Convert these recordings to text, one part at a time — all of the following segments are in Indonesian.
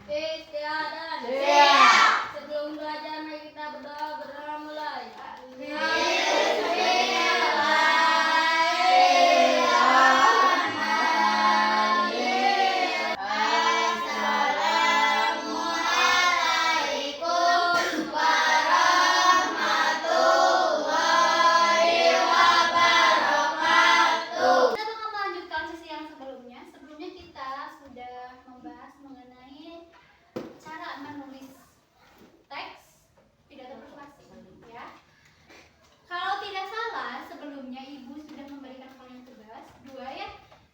Istiadat. Sebelum belajar mari kita berdoa. Berdoa mulai.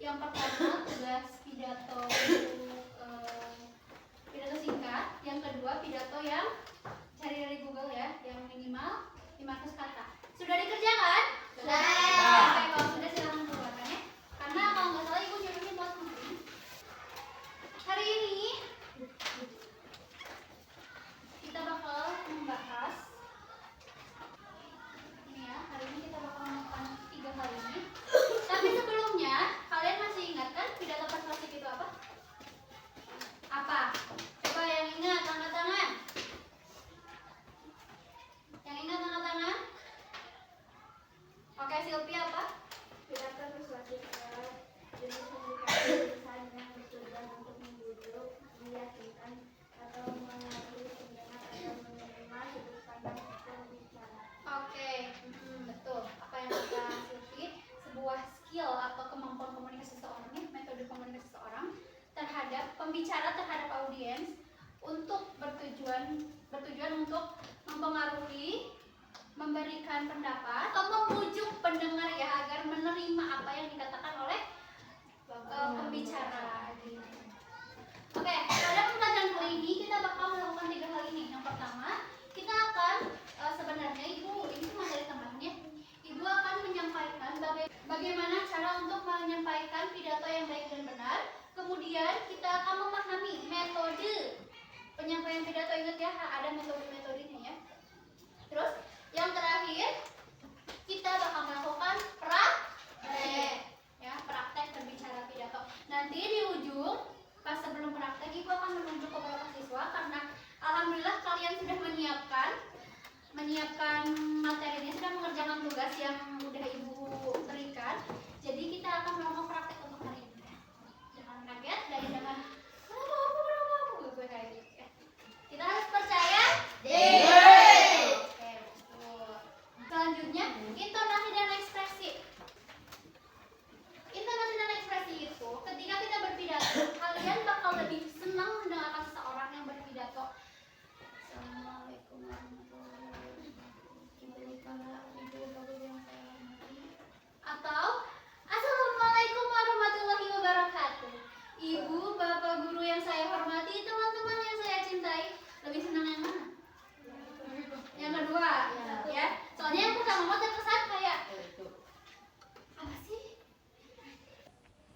Yang pertama tugas pidato pidato singkat, yang kedua pidato yang cari dari Google ya, yang minimal 500 kata. Sudah dikerjakan? Sudah. Oke, kalau sudah silahkan keluarkan ya. Karena kalau nggak salah ibu nyuruhnya buat nanti. Hari ini kita bakal membahas ini ya. Hari ini kita bakal melakukan 3 hal ini. Tapi sebelumnya, kalian masih ingat kan pidato persuasif itu apa? Apa? Coba yang ingat, angkat tangan. Yang ingat, angkat tangan. Oke, Silvia apa? Pidato persuasif adalah jenis komunikasi lisan yang bertujuan untuk membujuk, meyakinkan, atau mengakhiri pendengar agar menerima sudut pandang pembicara. Oke, betul. Apa yang kata Silvi? Sebuah skill atau kemampuan komunikasi seseorang, metode komunikasi seseorang terhadap pembicara, terhadap audiens, untuk bertujuan untuk mempengaruhi, memberikan pendapat atau membujuk pendengar ya agar menerima apa yang dikatakan oleh pembicara. Oke, pada pembelajaran kali ini kita bakal melakukan 3 hal ini. Yang pertama, kita akan sebenarnya ini materi temannya. Ibu akan menyampaikan bagaimana cara untuk menyampaikan pidato yang baik dan benar. Kemudian kita akan memahami metode penyampaian pidato. Ingat ya, ada metode-metodenya ya. Terus yang terakhir, kita bakal melakukan praktek ya, praktek berbicara pidato. Nanti di ujung pas sebelum praktek ibu akan menunjuk ke beberapa siswa karena alhamdulillah kalian sudah menyiapkan materinya, sudah mengerjakan tugas yang udah ibu berikan. Jadi kita akan melakukan praktek untuk hari ini. Jangan kaget dan jangan kenapa kayak gitu ya. Kita harus percaya diri. Oke, betul. Selanjutnya, intonasi dan ekspresi. Intonasi dan ekspresi itu ketika kita berpidato, kalian bakal lebih senang mendengarkan seseorang yang berpidato. Assalamualaikum warahmatullahi wabarakatuh. Atau Assalamualaikum warahmatullahi wabarakatuh. Ibu, bapak guru yang saya hormati, teman-teman yang saya cintai, lebih senang yang mana? Yang kedua, ya. Soalnya yang pertama terkesan kayak apa sih?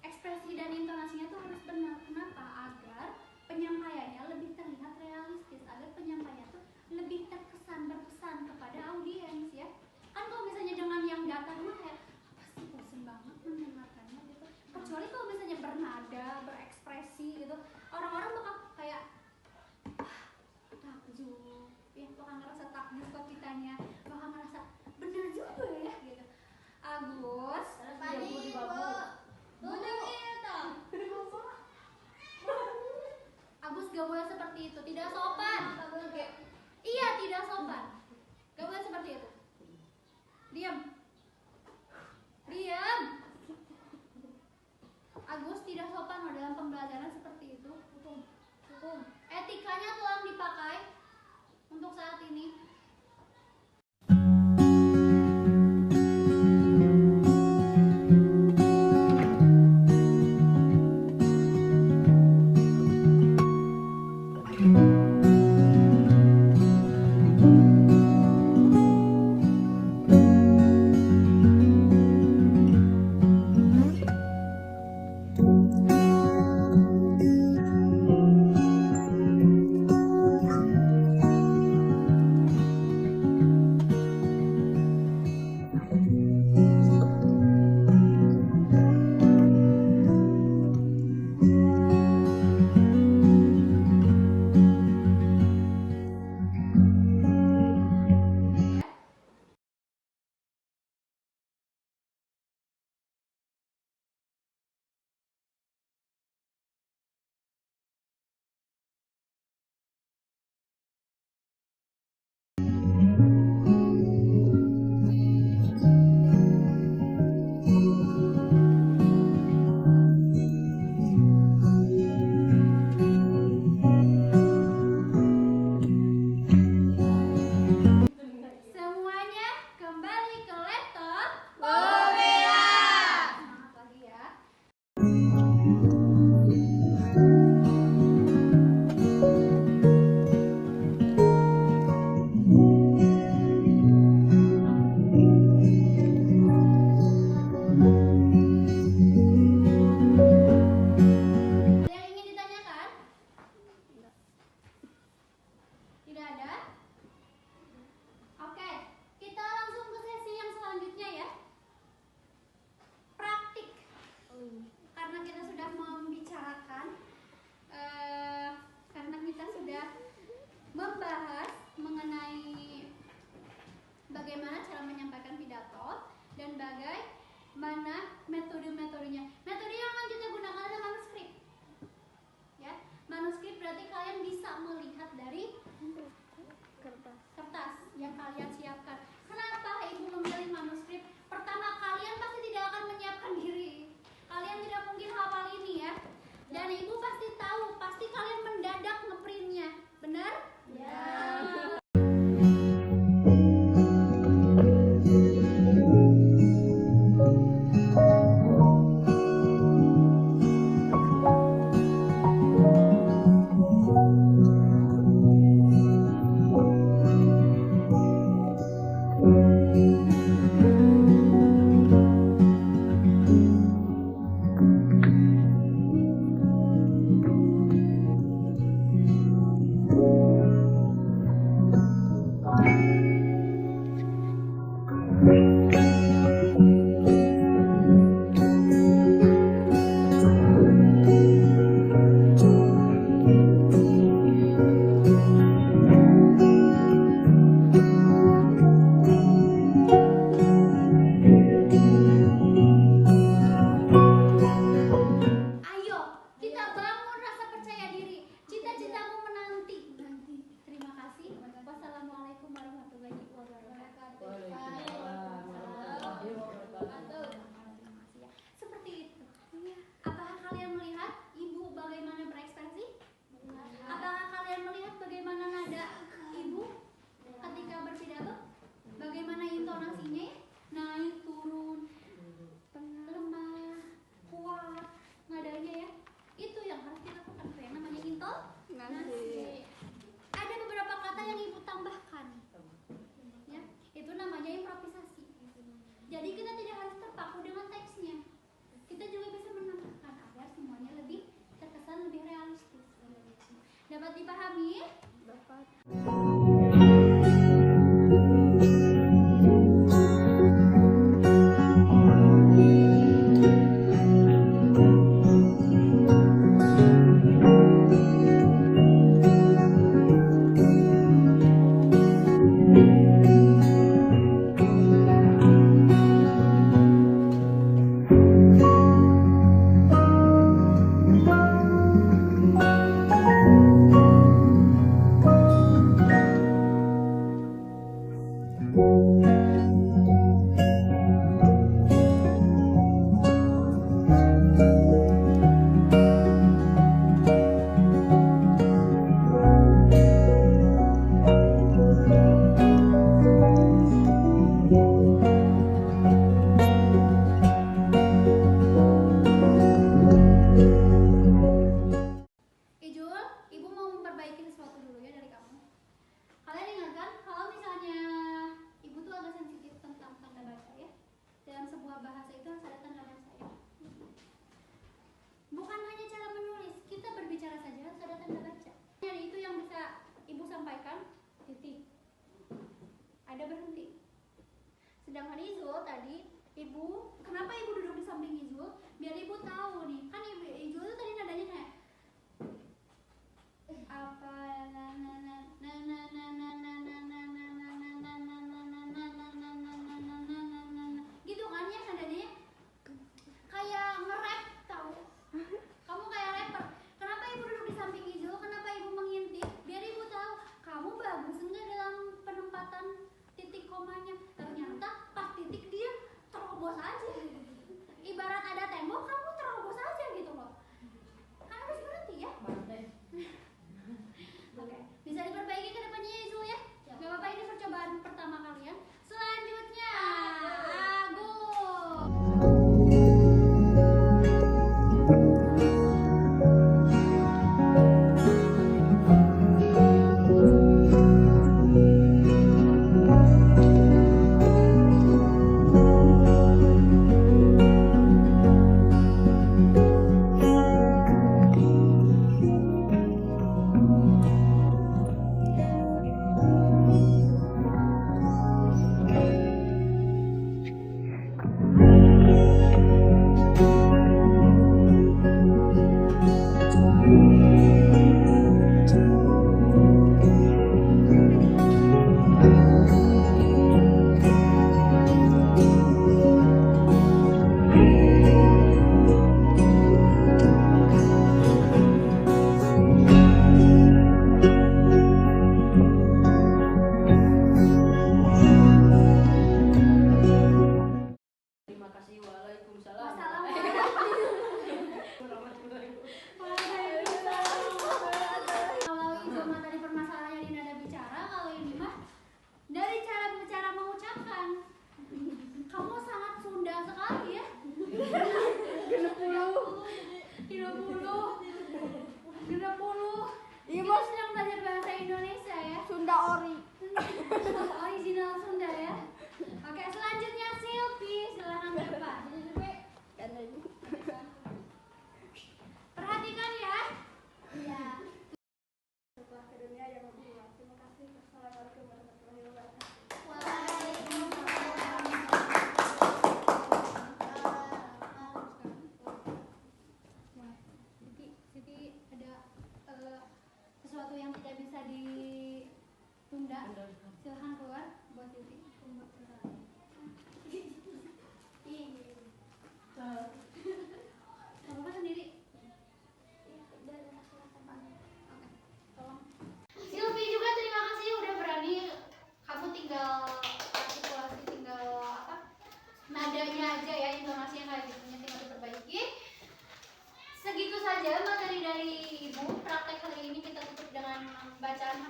Ekspresi dan intonasinya tuh harus benar. Kenapa? Agar penyampaiannya lebih terlihat realistis, agar penyampaiannya tuh lebih terkesan, berkesan kepada audiens ya. Kan kalau misalnya dengan yang datar mah kayak apa sih, bosan banget mendengarkannya gitu. Kecuali kalau misalnya bernada, berekspresi gitu, orang-orang bakal kayak takjub, ya bakal ngerasa takjub kok kitanya, bakal ngerasa bener juga ya gitu. Agus, Agus gak boleh seperti itu, tidak sopan. Iya, tidak sopan. Gak boleh seperti itu. Diam. Agus tidak sopan loh dalam pembelajaran seperti itu. Hukum. Etikanya tolong dipakai untuk saat ini.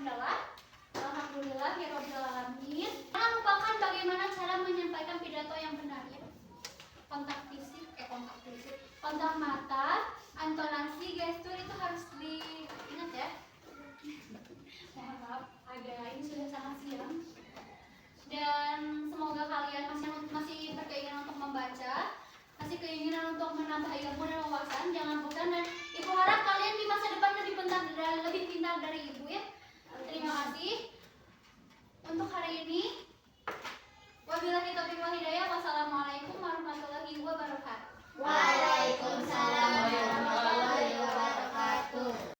Alhamdulillah. Alhamdulillah ya Rabbil Alamin. Jangan lupakan bagaimana cara menyampaikan pidato yang benar ya. Kontak mata, intonasi, gestur itu harus diingat ya. Mohon maaf, ini sudah sangat siang. Dan semoga kalian masih berkeinginan untuk membaca, masih keinginan untuk menambah ilmu dan wawasan. Jangan bosan, dan ibu harap kalian di masa depan lebih pintar dari ibu ya.